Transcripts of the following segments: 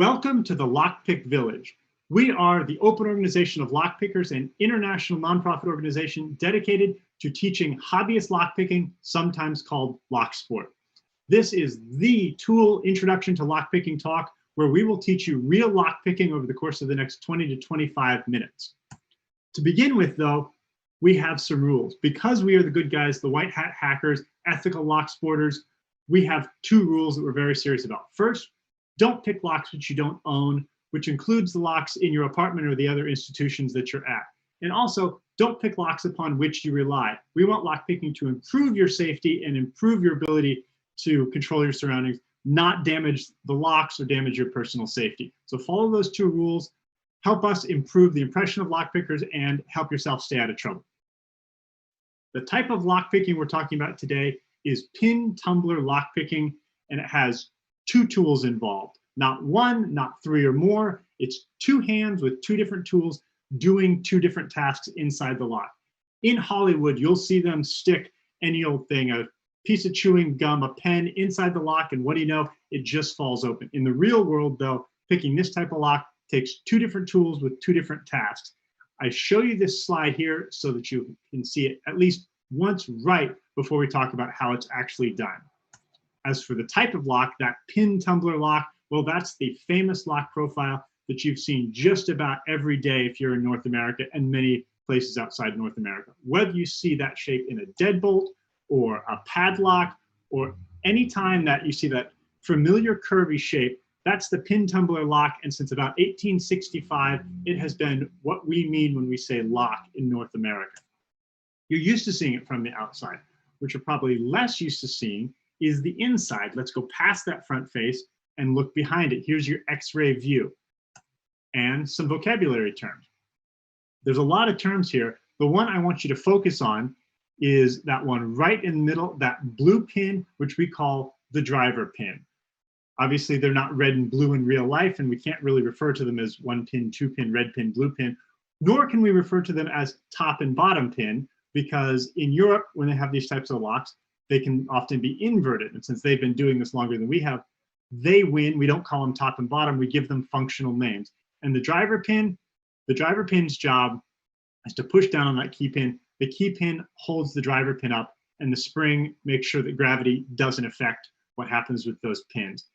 Welcome to the Lockpick Village. We are the open organization of lockpickers, an international nonprofit organization dedicated to teaching hobbyist lockpicking, sometimes called lock sport. This is the TOOOL Introduction to Lockpicking talk, where we will teach you real lockpicking over the course of the next 20 to 25 minutes. To begin with, though, we have some rules. Because we are the good guys, the white hat hackers, ethical lock sporters, we have two rules that we're very serious about. First, don't pick locks which you don't own, which includes the locks in your apartment or the other institutions that you're at. And also, don't pick locks upon which you rely. We want lockpicking to improve your safety and improve your ability to control your surroundings, not damage the locks or damage your personal safety. So follow those two rules, help us improve the impression of lockpickers, and help yourself stay out of trouble. The type of lockpicking we're talking about today is pin tumbler lockpicking, and it has two tools involved. Not one, not three or more. It's two hands with two different tools doing two different tasks inside the lock. In Hollywood, you'll see them stick any old thing, a piece of chewing gum, a pen inside the lock, and what do you know? It just falls open. In the real world, though, picking this type of lock takes two different tools with two different tasks. I show you this slide here so that you can see it at least once right before we talk about how it's actually done. As for the type of lock, that pin tumbler lock, well, that's the famous lock profile that you've seen just about every day if you're in North America and many places outside North America. Whether you see that shape in a deadbolt or a padlock, or any time that you see that familiar curvy shape, that's the pin tumbler lock. And since about 1865, it has been what we mean when we say lock in North America. You're used to seeing it from the outside. What you're probably less used to seeing is the inside. Let's go past that front face and look behind it. Here's your X-ray view and some vocabulary terms. There's a lot of terms here. The one I want you to focus on is that one right in the middle, that blue pin, which we call the driver pin. Obviously, they're not red and blue in real life, and we can't really refer to them as one pin, two pin, red pin, blue pin, nor can we refer to them as top and bottom pin, because in Europe, when they have these types of locks, they can often be inverted. And since they've been doing this longer than we have, they win. We don't call them top and bottom. We give them functional names. And the driver pin's job is to push down on that key pin. The key pin holds the driver pin up, and the spring makes sure that gravity doesn't affect what happens with those pins.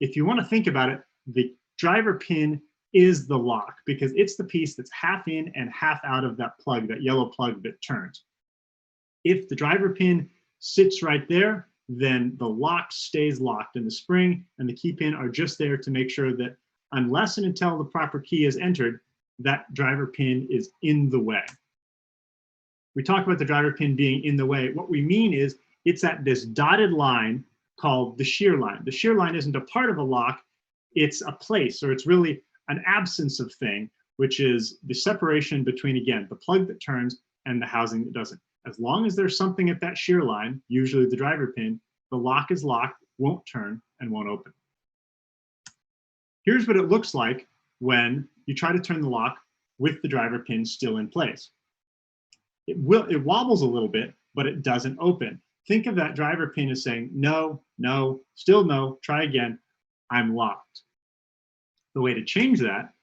If you want to think about it, the driver pin is the lock because it's the piece that's half in and half out of that plug, that yellow plug that turns. If the driver pin sits right there, then the lock stays locked, and the spring and the key pin are just there to make sure that unless and until the proper key is entered, that driver pin is in the way. We talk about the driver pin being in the way. What we mean is it's at this dotted line called the shear line. The shear line isn't a part of a lock, it's a place, or it's really an absence of thing, which is the separation between, again, the plug that turns and the housing that doesn't. As long as there's something at that shear line, usually the driver pin, the lock is locked, won't turn, and won't open. Here's what it looks like when you try to turn the lock with the driver pin still in place. It wobbles a little bit, but it doesn't open. Think of that driver pin as saying, no, no, still no, try again, I'm locked. The way to change that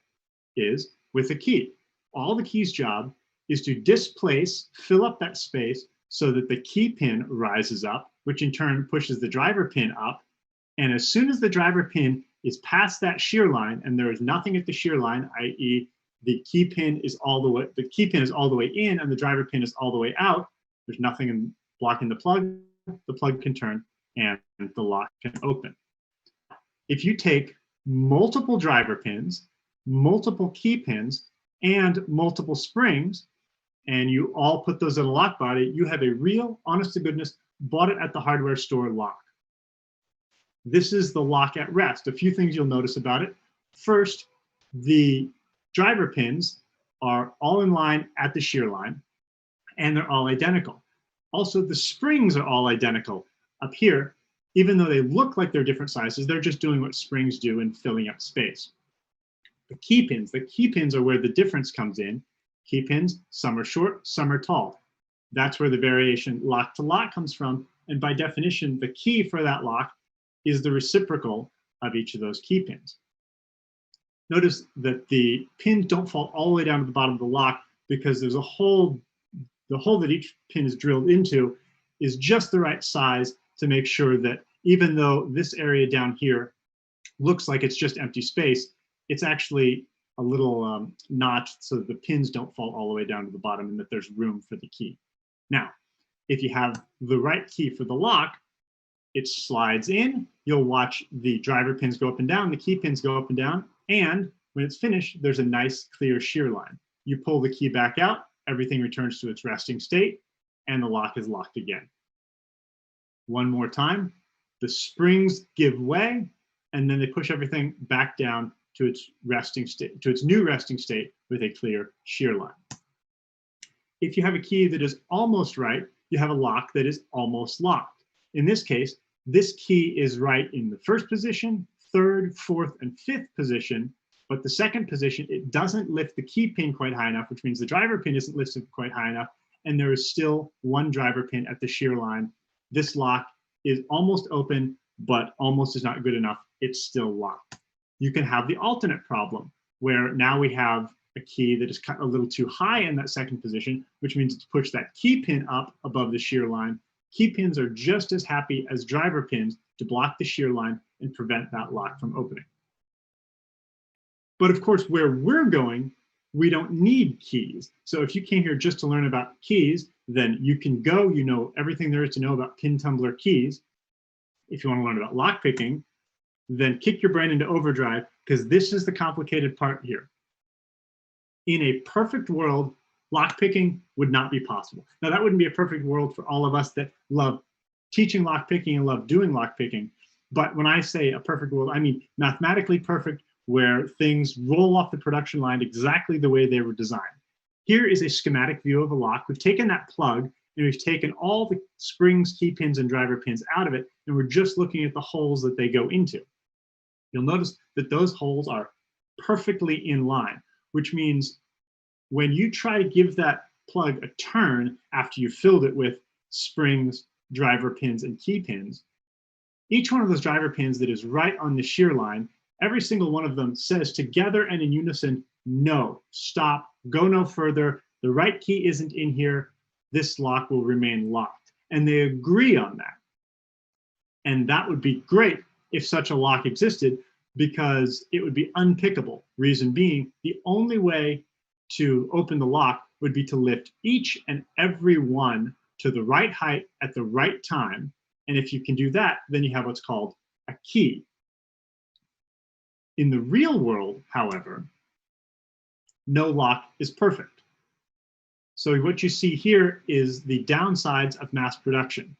is with a key. All the key's job is to displace, fill up that space so that the key pin rises up, which in turn pushes the driver pin up. And as soon as the driver pin is past that shear line and there is nothing at the shear line, i.e. the key pin is all the way in and the driver pin is all the way out, there's nothing blocking the plug can turn and the lock can open. If you take multiple driver pins, multiple key pins, and multiple springs, and you all put those in a lock body, you have a real, honest to goodness, bought it at the hardware store lock. This is the lock at rest. A few things you'll notice about it. First, the driver pins are all in line at the shear line, and they're all identical. Also, the springs are all identical up here. Even though they look like they're different sizes, they're just doing what springs do in filling up space. The key pins are where the difference comes in. Key pins, some are short, some are tall. That's where the variation lock to lock comes from. And by definition, the key for that lock is the reciprocal of each of those key pins. Notice that the pins don't fall all the way down to the bottom of the lock because there's a hole, the hole that each pin is drilled into is just the right size to make sure that even though this area down here looks like it's just empty space, it's actually a little notch so that the pins don't fall all the way down to the bottom and that there's room for the key. Now, if you have the right key for the lock, it slides in, you'll watch the driver pins go up and down, the key pins go up and down, and when it's finished, there's a nice clear shear line. You pull the key back out, everything returns to its resting state, and the lock is locked again. One more time, the springs give way, and then they push everything back down to its resting state, to its new resting state with a clear shear line. If you have a key that is almost right, you have a lock that is almost locked. In this case, this key is right in the first position, third, fourth, and fifth position, but the second position, it doesn't lift the key pin quite high enough, which means the driver pin isn't lifted quite high enough, and there is still one driver pin at the shear line. This lock is almost open, but almost is not good enough. It's still locked. You can have the alternate problem, where now we have a key that is cut a little too high in that second position, which means to push that key pin up above the shear line. Key pins are just as happy as driver pins to block the shear line and prevent that lock from opening. But of course, where we're going, we don't need keys. So if you came here just to learn about keys, then you can go, you know everything there is to know about pin tumbler keys. If you want to learn about lockpicking, then kick your brain into overdrive, because this is the complicated part here. In a perfect world, lockpicking would not be possible. Now, that wouldn't be a perfect world for all of us that love teaching lockpicking and love doing lockpicking. But when I say a perfect world, I mean mathematically perfect, where things roll off the production line exactly the way they were designed. Here is a schematic view of a lock. We've taken that plug and we've taken all the springs, key pins, and driver pins out of it, and we're just looking at the holes that they go into. You'll notice that those holes are perfectly in line, which means when you try to give that plug a turn after you filled it with springs, driver pins, and key pins, each one of those driver pins that is right on the shear line, every single one of them says together and in unison, no, stop, go no further, the right key isn't in here, this lock will remain locked. And they agree on that. And that would be great if such a lock existed, because it would be unpickable. Reason being, the only way to open the lock would be to lift each and every one to the right height at the right time. And if you can do that, then you have what's called a key. In the real world, however, no lock is perfect. So what you see here is the downsides of mass production.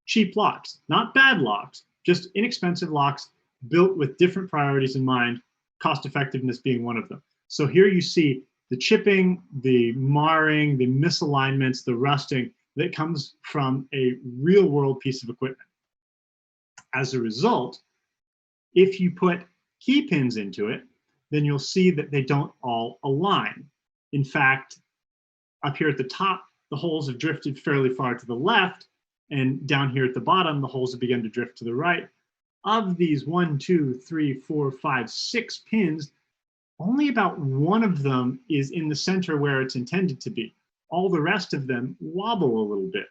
Cheap locks, not bad locks, just inexpensive locks built with different priorities in mind, cost effectiveness being one of them. So here you see the chipping, the marring, the misalignments, the rusting that comes from a real world piece of equipment. As a result, if you put key pins into it, then you'll see that they don't all align. In fact, up here at the top, the holes have drifted fairly far to the left, and down here at the bottom, the holes have begun to drift to the right. Of these 1, 2, 3, 4, 5, 6 pins, only about one of them is in the center where it's intended to be. All the rest of them wobble a little bit.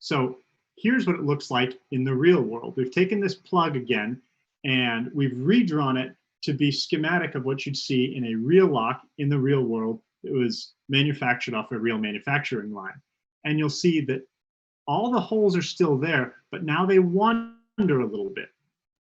So here's what it looks like in the real world. We've taken this plug again, and we've redrawn it to be schematic of what you'd see in a real lock in the real world that was manufactured off a real manufacturing line. And you'll see that all the holes are still there, but now they wander a little bit.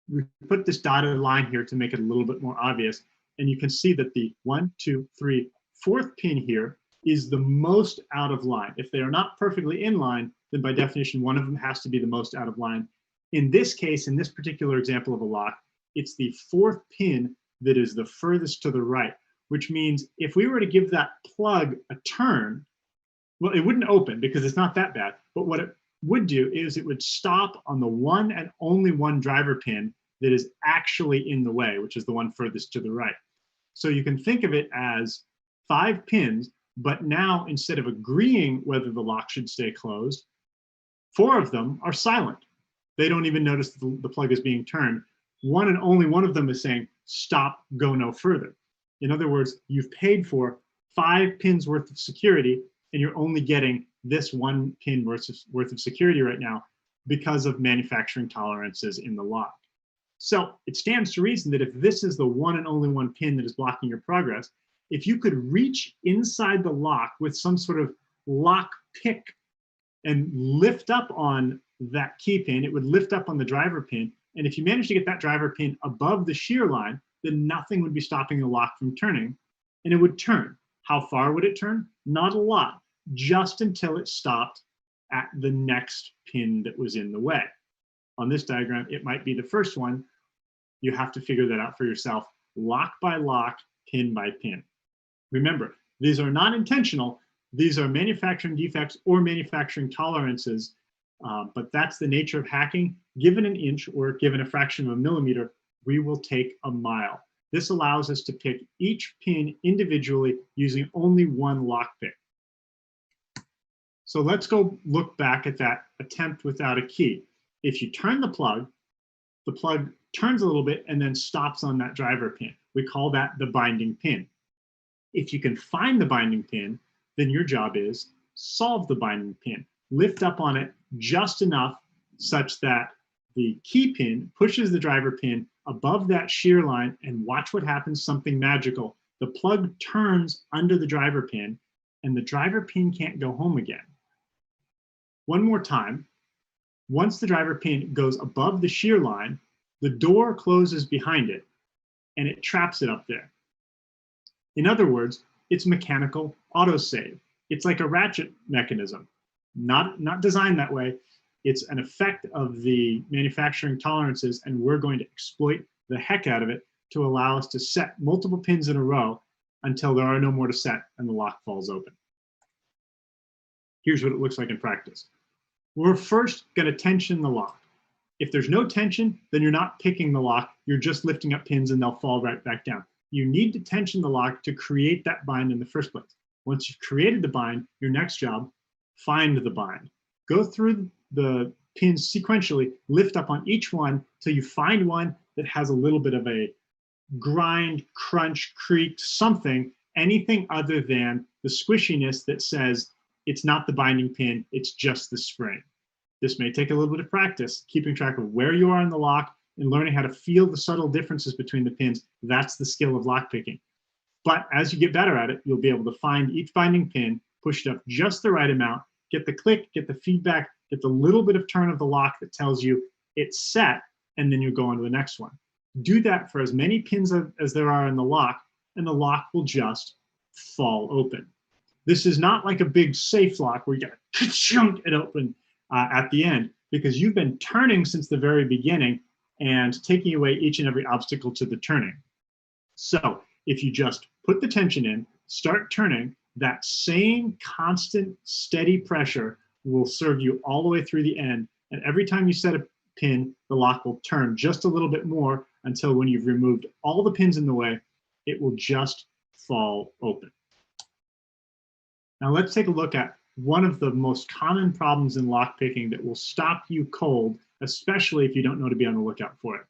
We put this dotted line here to make it a little bit more obvious. And you can see that the 1, 2, 3, 4th pin here is the most out of line. If they are not perfectly in line, then by definition, one of them has to be the most out of line. In this case, in this particular example of a lock, it's the 4th pin that is the furthest to the right, which means if we were to give that plug a turn, well, it wouldn't open because it's not that bad. But what it would do is it would stop on the one and only one driver pin that is actually in the way, which is the one furthest to the right. So you can think of it as 5 pins, but now instead of agreeing whether the lock should stay closed, 4 of them are silent. They don't even notice the plug is being turned. One and only one of them is saying, stop, go no further. In other words, you've paid for 5 pins worth of security, and you're only getting this 1 pin worth of security right now because of manufacturing tolerances in the lock. So it stands to reason that if this is the one and only 1 pin that is blocking your progress, if you could reach inside the lock with some sort of lock pick and lift up on that key pin, it would lift up on the driver pin. And if you manage to get that driver pin above the shear line, then nothing would be stopping the lock from turning, and it would turn. How far would it turn? Not a lot, just until it stopped at the next pin that was in the way. On this diagram, it might be the first one. You have to figure that out for yourself, lock by lock, pin by pin. Remember, these are not intentional. These are manufacturing defects or manufacturing tolerances, but that's the nature of hacking. Given an inch or given a fraction of a millimeter, we will take a mile. This allows us to pick each pin individually using only one lockpick. So let's go look back at that attempt without a key. If you turn the plug turns a little bit and then stops on that driver pin. We call that the binding pin. If you can find the binding pin, then your job is solve the binding pin. Lift up on it just enough such that the key pin pushes the driver pin above that shear line, and watch what happens, something magical. The plug turns under the driver pin and the driver pin can't go home again. One more time. Once the driver pin goes above the shear line, the door closes behind it and it traps it up there. In other words, it's mechanical autosave. It's like a ratchet mechanism, not designed that way. It's an effect of the manufacturing tolerances, and we're going to exploit the heck out of it to allow us to set multiple pins in a row until there are no more to set and the lock falls open. Here's what it looks like in practice. We're first going to tension the lock. If there's no tension, then you're not picking the lock, you're just lifting up pins and they'll fall right back down. You need to tension the lock to create that bind in the first place. Once you've created the bind, your next job, find the bind. Go through the pins sequentially, lift up on each one till you find one that has a little bit of a grind, crunch, creak, something, anything other than the squishiness that says it's not the binding pin, it's just the spring. This may take a little bit of practice, keeping track of where you are in the lock and learning how to feel the subtle differences between the pins. That's the skill of lockpicking. But as you get better at it, you'll be able to find each binding pin, push it up just the right amount, get the click, get the feedback, get the little bit of turn of the lock that tells you it's set, and then you go on to the next one. Do that for as many pins as there are in the lock, and the lock will just fall open. This is not like a big safe lock where you gotta chunk it open at the end, because you've been turning since the very beginning and taking away each and every obstacle to the turning. So if you just put the tension in, start turning, that same constant, steady pressure will serve you all the way through the end. And every time you set a pin, the lock will turn just a little bit more until when you've removed all the pins in the way, it will just fall open. Now let's take a look at one of the most common problems in lockpicking that will stop you cold, especially if you don't know to be on the lookout for it.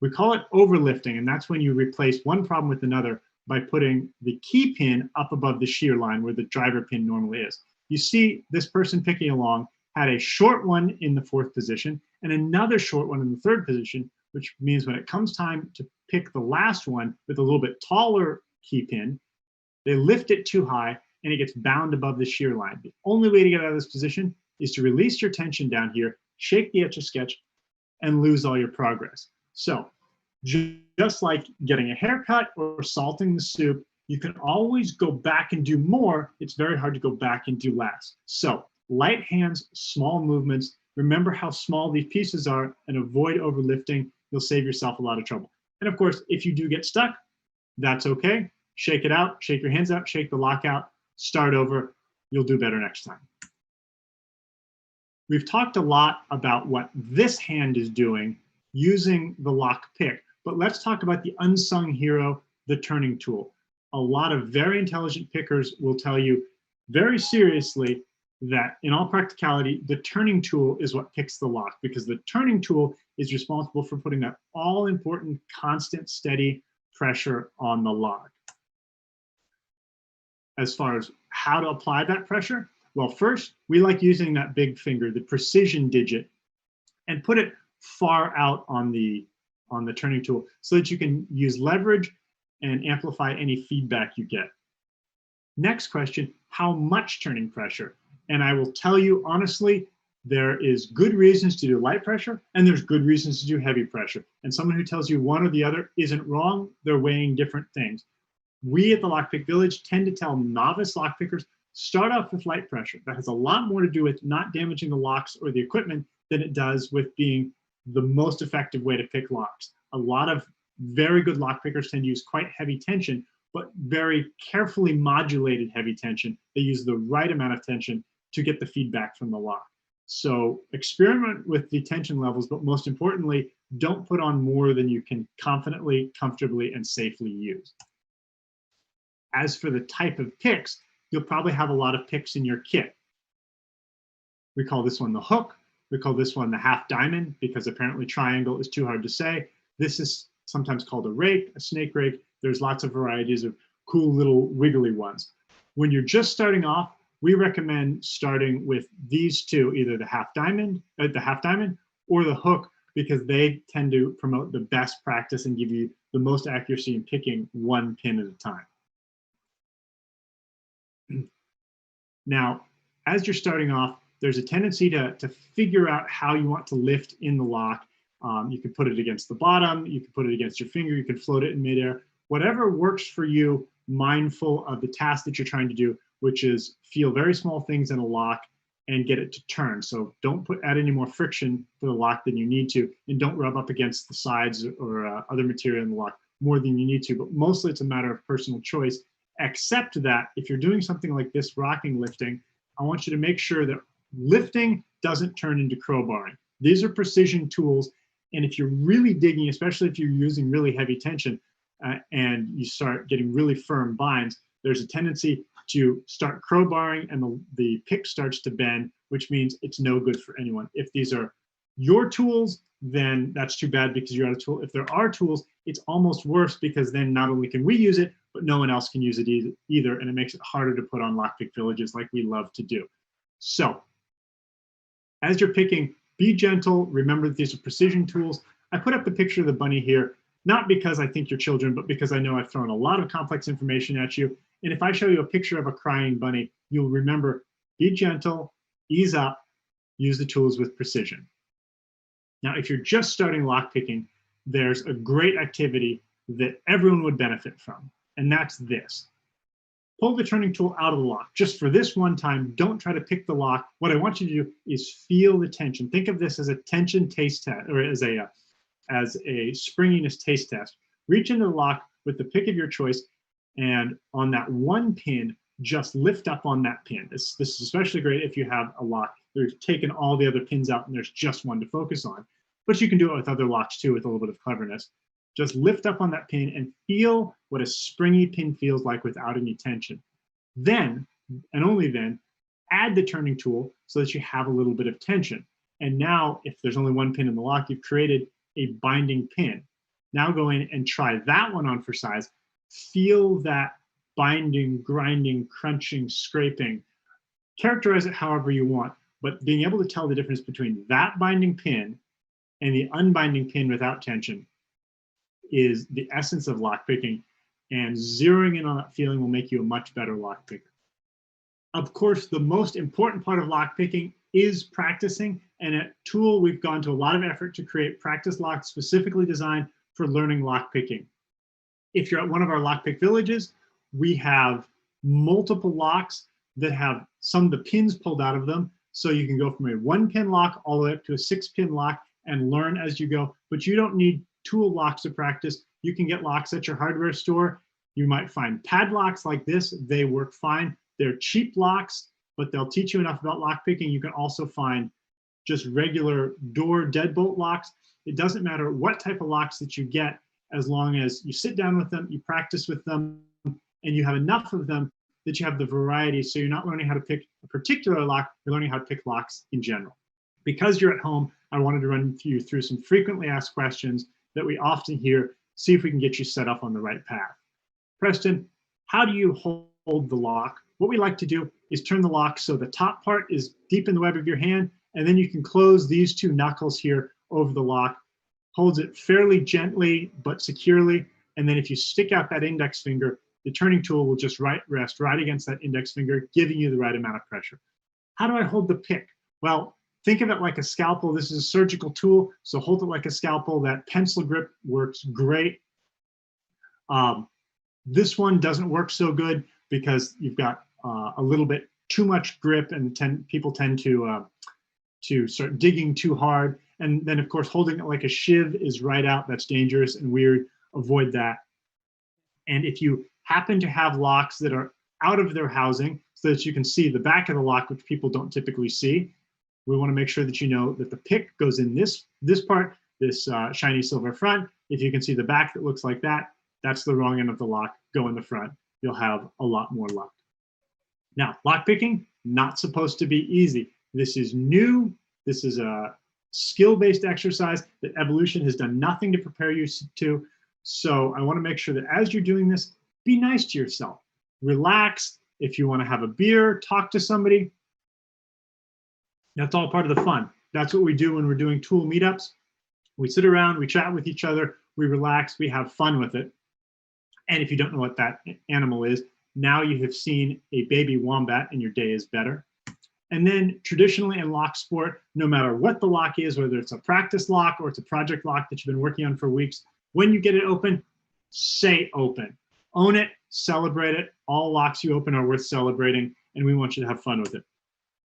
We call it overlifting, and that's when you replace one problem with another by putting the key pin up above the shear line where the driver pin normally is. You see this person picking along had a short one in the 4th position and another short one in the 3rd position, which means when it comes time to pick the last one with a little bit taller key pin, they lift it too high and it gets bound above the shear line. The only way to get out of this position is to release your tension down here, shake the Etch-a-Sketch, and lose all your progress. So just like getting a haircut or salting the soup, you can always go back and do more. It's very hard to go back and do less. So light hands, small movements. Remember how small these pieces are and avoid overlifting. You'll save yourself a lot of trouble. And of course, if you do get stuck, that's okay. Shake it out, shake your hands out, shake the lock out, start over. You'll do better next time. We've talked a lot about what this hand is doing using the lock pick, but let's talk about the unsung hero, the turning tool. A lot of very intelligent pickers will tell you very seriously that in all practicality, the turning tool is what picks the lock, because the turning tool is responsible for putting that all important, constant, steady pressure on the lock. As far as how to apply that pressure, well, first, we like using that big finger, the precision digit, and put it far out on the turning tool so that you can use leverage and amplify any feedback you get. Next question, how much turning pressure? And I will tell you honestly, there is good reasons to do light pressure and there's good reasons to do heavy pressure. And someone who tells you one or the other isn't wrong, they're weighing different things. We at the Lockpick Village tend to tell novice lockpickers, start off with light pressure. That has a lot more to do with not damaging the locks or the equipment than it does with being the most effective way to pick locks. A lot of very good lockpickers tend to use quite heavy tension, but very carefully modulated heavy tension. They use the right amount of tension to get the feedback from the lock. So experiment with the tension levels, but most importantly, don't put on more than you can confidently, comfortably, and safely use. As for the type of picks, you'll probably have a lot of picks in your kit. We call this one the hook. We call this one the half diamond because apparently triangle is too hard to say. This is sometimes called a rake, a snake rake. There's lots of varieties of cool little wiggly ones. When you're just starting off, we recommend starting with these two, either the half diamond or the hook, because they tend to promote the best practice and give you the most accuracy in picking one pin at a time. Now, as you're starting off, there's a tendency to figure out how you want to lift in the lock. You can put it against the bottom, you can put it against your finger, you can float it in midair, whatever works for you, mindful of the task that you're trying to do, which is feel very small things in a lock and get it to turn. So don't add any more friction to the lock than you need to, and don't rub up against the sides or other material in the lock more than you need to, but mostly it's a matter of personal choice, except that if you're doing something like this rocking lifting, I want you to make sure that lifting doesn't turn into crowbarring. These are precision tools, and if you're really digging, especially if you're using really heavy tension and you start getting really firm binds, there's a tendency to start crowbarring and the pick starts to bend, which means it's no good for anyone. If these are your tools, then that's too bad because you're out of tool. If there are tools, it's almost worse because then not only can we use it, but no one else can use it either, and it makes it harder to put on Lockpick Villages like we love to do. So, as you're picking, be gentle. Remember that these are precision tools. I put up the picture of the bunny here, not because I think you're children, but because I know I've thrown a lot of complex information at you. And if I show you a picture of a crying bunny, you'll remember, be gentle, ease up, use the tools with precision. Now, if you're just starting lockpicking, there's a great activity that everyone would benefit from, and that's this. Pull the turning tool out of the lock. Just for this one time, don't try to pick the lock. What I want you to do is feel the tension. Think of this as a tension taste test, or as a springiness taste test. Reach into the lock with the pick of your choice, and on that one pin, just lift up on that pin. This is especially great if you have a lock. You've taken all the other pins out and there's just one to focus on. But you can do it with other locks too with a little bit of cleverness. Just lift up on that pin and feel what a springy pin feels like without any tension. Then, and only then, add the turning tool so that you have a little bit of tension. And now, if there's only one pin in the lock, you've created a binding pin. Now go in and try that one on for size. Feel that binding, grinding, crunching, scraping. Characterize it however you want, but being able to tell the difference between that binding pin and the unbinding pin without tension is the essence of lockpicking, and zeroing in on that feeling will make you a much better lockpicker. Of course, the most important part of lockpicking is practicing, and at TOOOL, we've gone to a lot of effort to create practice locks specifically designed for learning lockpicking. If you're at one of our lockpick villages, we have multiple locks that have some of the pins pulled out of them, so you can go from a 1-pin lock all the way up to a 6-pin lock and learn as you go, but you don't need TOOOL locks to practice. You can get locks at your hardware store. You might find padlocks like this. They work fine. They're cheap locks, but they'll teach you enough about lockpicking. You can also find just regular door deadbolt locks. It doesn't matter what type of locks that you get, as long as you sit down with them, you practice with them, and you have enough of them that you have the variety. So you're not learning how to pick a particular lock, you're learning how to pick locks in general. Because you're at home, I wanted to run you through some frequently asked questions that we often hear see if we can get you set up on the right path. Preston, how do you hold the lock? What we like to do is turn the lock so the top part is deep in the web of your hand, and then you can close these two knuckles here over the lock. Holds it fairly gently but securely, and then if you stick out that index finger, the turning tool will just rest right against that index finger, giving you the right amount of pressure. How do I hold the pick? Well, think of it like a scalpel. This is a surgical tool, so hold it like a scalpel. That pencil grip works great. This one doesn't work so good because you've got a little bit too much grip, and people tend to start digging too hard. And then, of course, holding it like a shiv is right out. That's dangerous and weird. Avoid that. And if you happen to have locks that are out of their housing so that you can see the back of the lock, which people don't typically see, we want to make sure that you know that the pick goes in this part, this shiny silver front. If you can see the back that looks like that, that's the wrong end of the lock. Go in the front. You'll have a lot more luck. Now, lockpicking, not supposed to be easy. This is new. This is a skill-based exercise that evolution has done nothing to prepare you to. So I want to make sure that as you're doing this, be nice to yourself. Relax. If you want to have a beer, talk to somebody. That's all part of the fun. That's what we do when we're doing tool meetups. We sit around, we chat with each other, we relax, we have fun with it. And if you don't know what that animal is, now you have seen a baby wombat and your day is better. And then traditionally in lock sport, no matter what the lock is, whether it's a practice lock or it's a project lock that you've been working on for weeks, when you get it open, say open. Own it, celebrate it. All locks you open are worth celebrating, and we want you to have fun with it.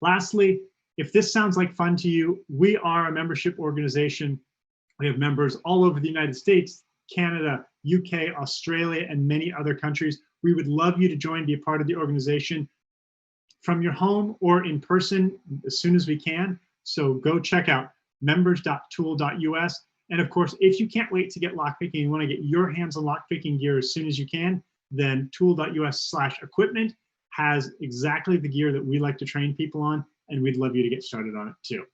Lastly, if this sounds like fun to you, we are a membership organization. We have members all over the United States, Canada, UK, Australia, and many other countries. We would love you to join, be a part of the organization from your home or in person as soon as we can. So go check out members.tool.us. And of course, if you can't wait to get lockpicking, you want to get your hands on lockpicking gear as soon as you can, then tool.us/equipment has exactly the gear that we like to train people on, and we'd love you to get started on it too.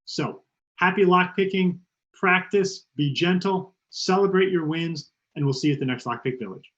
So happy lockpicking, practice, be gentle, celebrate your wins, and we'll see you at the next Lockpick Village.